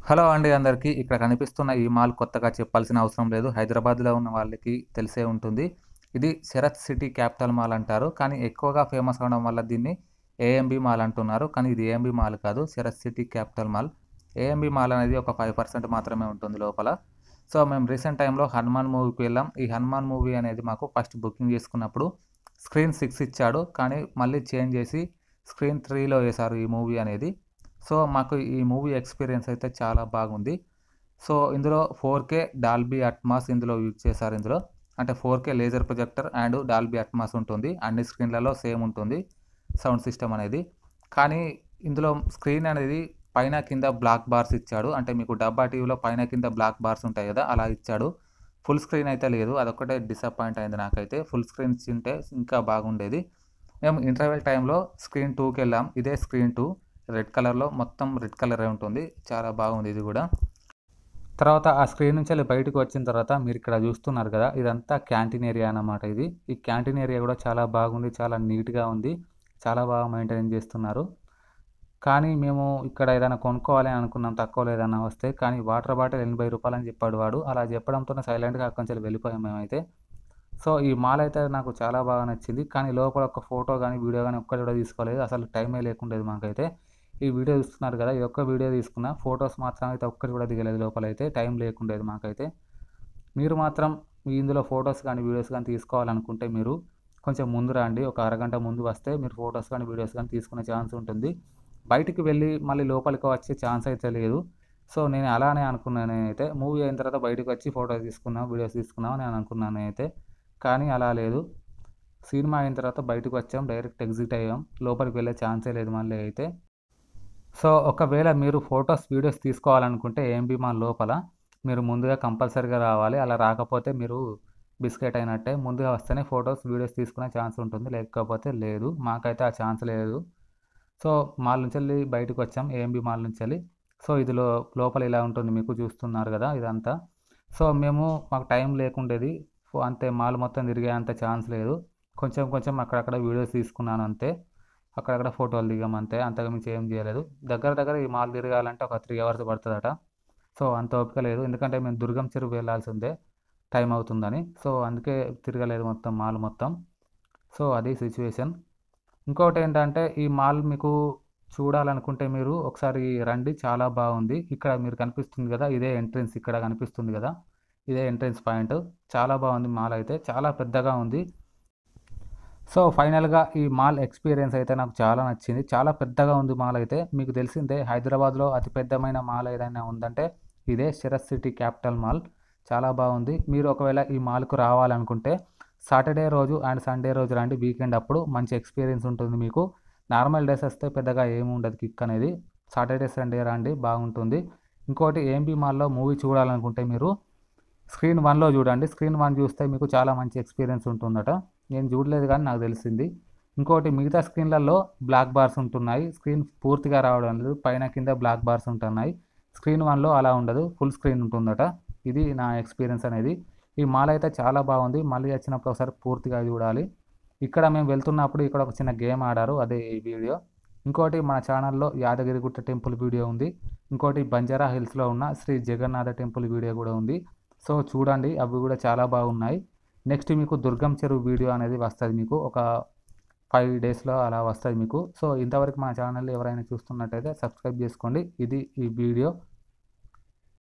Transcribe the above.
Hello అండి అందరికీ. ఇక్కడ కనిపిస్తున్న ఈ మాల్ కొత్తగా చెప్పాల్సిన అవసరం లేదు. హైదరాబాద్‌లో ఉన్న వాళ్ళకి తెలిసే ఉంటుంది. ఇది శరత్ సిటీ క్యాపిటల్ మాల్ అంటారు. కానీ ఎక్కువగా ఫేమస్ అవ్వడం వల్ల దీన్ని ఏఎంబీ మాల్ అంటున్నారు. కానీ ఇది ఏఎంబీ మాల్ కాదు. Sarath City Capital Mall. AMB Mall అనేది ఒక 5% మాత్రమే ఉంటుంది లోపల. సో, మేము రీసెంట్ టైమ్‌లో 'హనుమాన్' మూవీకి వెళ్ళాం. ఈ 'హనుమాన్' మూవీ అనేది మాకు ఫస్ట్ బుకింగ్ చేసుకున్నప్పుడు స్క్రీన్ 6 ఇచ్చాడు. కానీ మళ్ళీ చేంజ్ చేసి స్క్రీన్ 3లో ఏశారు ఈ మూవీ అనేది. సో, మాకు ఈ మూవీ ఎక్స్‌పీరియన్స్ అయితే చాలా బాగుంది. సో, ఇందులో 4K డాల్బీ అట్మాస్ ఇందులో యూజ్ చేశారు ఇందులో. అంటే 4K laser projector and Dolby Atmos ఉంటుంది. అన్ని స్క్రీన్‌లలో సేమ్ ఉంటుంది సౌండ్ సిస్టమ్ అనేది. కానీ ఇందులో స్క్రీన్ అనేది పైన, కింద బ్లాక్ బార్స్ ఇచ్చాడు. అంటే మీకు డబ్బా టీవీలో పైన, కింద బ్లాక్ బార్స్ ఉంటాయి కదా! అలా ఇచ్చాడు. ఫుల్ స్క్రీన్ అయితే లేదు. అదొక్కటే డిసప్పాయింట్ అయింది నాకైతే. ఫుల్ స్క్రీన్ ఇచ్చుంటే ఇంకా బాగుండేది. మేము ఇంటర్వెల్ టైమ్‌లో స్క్రీన్ 2కెళ్ళాం. ఇదే స్క్రీన్ 2 రెడ్ కలర్‌లో మొత్తం రెడ్ కలరే ఉంటుంది. చాలా బాగుంది ఇది గూడా. తర్వాత ఆ స్క్రీన్ నుంచెళ్ళి బయటకి వచ్చిన తర్వాత మీరిక్కడ చూస్తున్నారు కదా! ఇదంతా క్యాంటీన్ ఏరియా అన్నమాట ఇది. ఈ క్యాంటీన్ ఏరియా గూడా చాలా బాగుంది. చాలా నీట్‌గా ఉంది. చాలా బాగా మెయింటైన్ చేస్తున్నారు. కానీ మేము ఇక్కడ ఏదైనా కొనుక్కోవాలి అని అనుకున్నాం తక్కువలో ఏదన్నా వస్తే. కానీ వాటర్ బాటిల్ రూ. 80 అని చెప్పాడు వాడు. అలా చెప్పడంతోనే సైలెంట్‌గా అక్కడి నుంచెల్లి వెళ్ళిపోయాం మేమైతే. సో, ఈ మాల్ అయితే నాకు చాలా బాగా నచ్చింది. కానీ లోపల ఒక ఫోటో గాని, వీడియో గాని ఒక్కటి కూడా తీసుకోలేదు. అసలు టైమే లేకుండేది మాకైతే. ఈ వీడియో చూస్తున్నారు కదా! ఈ ఒక్క వీడియో తీసుకున్నా. ఫోటోస్ మాత్రం అయితే ఒక్కటి కూడా దిగలేదు లోపలైతే. టైం లేకుండేది మాకైతే. మీరు మాత్రం ఇందులో ఫోటోస్ గాని, వీడియోస్ గాని తీసుకోవాలనుకుంటే మీరు కొంచెం ముందు రండి. ఒక అరగంట ముందు వస్తే మీరు ఫోటోస్ గాని, వీడియోస్ గాని తీసుకునే ఛాన్స్ ఉంటుంది. బయటికి వెళ్ళి మళ్ళీ లోపలికి వచ్చే ఛాన్స్ అయితే లేదు. సో, నేను అలానే అనుకున్నాను నేనైతే. మూవీ అయిన తర్వాత బయటకి వచ్చి ఫోటోస్ తీసుకుందాం, వీడియోస్ తీసుకుందాం అని అనుకున్నాను నేనైతే. కానీ అలా లేదు. సినిమా అయిన తర్వాత బయటకి వచ్చాం. డైరెక్ట్ ఎగ్జిట్ అయ్యాం. లోపలికి వెళ్ళే ఛాన్సే లేదు మళ్ళీ అయితే. సో, ఒకవేళ మీరు ఫోటోస్, వీడియోస్ తీసుకోవాలనుకుంటే ఏఎంబీ మాల్ లోపల మీరు ముందుగా కంపల్సరీగా రావాలి. అలా రాకపోతే మీరు బిస్కెట్ అయినట్టే. ముందుగా వస్తేనే ఫోటోస్, వీడియోస్ తీసుకునే ఛాన్స్ ఉంటుంది. లేకపోతే లేదు. మాకైతే ఆ ఛాన్స్ లేదు. సో, మాల్ నుంచెళ్ళి బయటకొచ్చాం. ఏఎంబీ మాల్ నుంచెళ్ళి. సో, ఇది లోపల ఇలా ఉంటుంది మీకు చూస్తున్నారు గదా! ఇదంతా. సో, మాకు టైం లేకుండేది. అంతే మాల్ మొత్తం తిరిగే అంత ఛాన్స్ లేదు. కొంచెం కొంచెం అక్కడక్కడ వీడియోస్ తీసుకున్నాను అంతే. అక్కడక్కడ ఫోటోలు దిగాం అంతే. అంతకు మించి ఏం జేయలేదు. దగ్గర దగ్గర ఈ మాల్ తిరగాలంటే ఒక 3 అవర్స్ పడతదట. సో, అంత ఓపిక లేదు. ఎందుకంటే మేము దుర్గం చెరువు వెళ్ళాల్సుండే టైం అవుతుందని. సో, అందుకే తిరగలేదు మొత్తం మాల్ మొత్తం. సో, అది సిట్యుయేషన్. ఇంకోటేంటంటే ఈ మాల్ మీకు చూడాలనుకుంటే మీరు ఒకసారి రండి. చాలా బాగుంది. ఇక్కడ మీరు కనిపిస్తుంది గదా! ఇదే ఎంట్రన్స్ ఇక్కడ కనిపిస్తుంది గదా! ఇదే ఎంట్రన్స్ పాయింట్. చాలా బాగుంది మాల్ అయితే. చాలా పెద్దగా ఉంది. సో, ఫైనల్‌గా ఈ మాల్ ఎక్స్‌పీరియన్స్ అయితే నాకు చాలా నచ్చింది. చాలా పెద్దగా ఉంది మాల్ అయితే. మీకు తెలిసిందే హైదరాబాద్‌లో అతి పెద్దమైన మాల్ ఏదైనా ఉందంటే ఇదే శరత్ సిటీ క్యాపిటల్ మాల్. చాలా బాగుంది. మీరు ఒకవేళ ఈ మాల్‌కు రావాలనుకుంటే సాటర్డే రోజు అండ్ సండే రోజు రండి. వీకెండ్ అప్పుడు మంచి ఎక్స్‌పీరియన్స్ ఉంటుంది మీకు. నార్మల్ డేస్ వస్తే పెద్దగా ఏమి ఉండదు కిక్ అనేది. సాటర్డే, సండే రండి బాగుంటుంది. ఇంకోటి ఏఎంబీ మాల్‌లో మూవీ చూడాలనుకుంటే మీరు స్క్రీన్ 1లో చూడండి. స్క్రీన్ 1 చూస్తే మీకు చాలా మంచి ఎక్స్‌పీరియన్స్ ఉంటుందట. నేను చూడలేదు గానీ నాకు తెలిసింది. ఇంకోటి మిగతా స్క్రీన్‌లలో బ్లాక్ బార్స్ ఉంటున్నాయి. స్క్రీన్ పూర్తిగా రావడం లేదు. పైన, కింద బ్లాక్ బార్స్ ఉంటున్నాయి. స్క్రీన్ 1లో అలా ఉండదు. ఫుల్ స్క్రీన్ ఉంటుందట. ఇది నా ఎక్స్‌పీరియన్స్ అనేది. ఈ మాల్ అయితే చాలా బాగుంది. మళ్ళీ వచ్చినప్పుడు ఒకసారి పూర్తిగా చూడాలి. ఇక్కడ మేము వెళ్తున్నప్పుడు ఇక్కడ ఒక చిన్న గేమ్ ఆడారు. అదే ఈ వీడియో. ఇంకోటి మన ఛానల్‌లో యాదగిరిగుట్ట టెంపుల్ వీడియో ఉంది. ఇంకోటి బంజారా హిల్స్‌లో ఉన్న శ్రీ జగన్నాథ టెంపుల్ వీడియో కూడా ఉంది. సో, చూడండి అవి కూడా చాలా బాగున్నాయి. నెక్స్ట్ మీకు దుర్గం చెరువు వీడియో అనేది వస్తది మీకు. ఒక 5 డేస్‌లో అలా వస్తది మీకు. సో, ఇంతవరకు మన ఛానల్‌ని ఎవరైనా చూస్తున్నట్టయితే సబ్స్క్రైబ్ చేసుకోండి. ఇది ఈ వీడియో.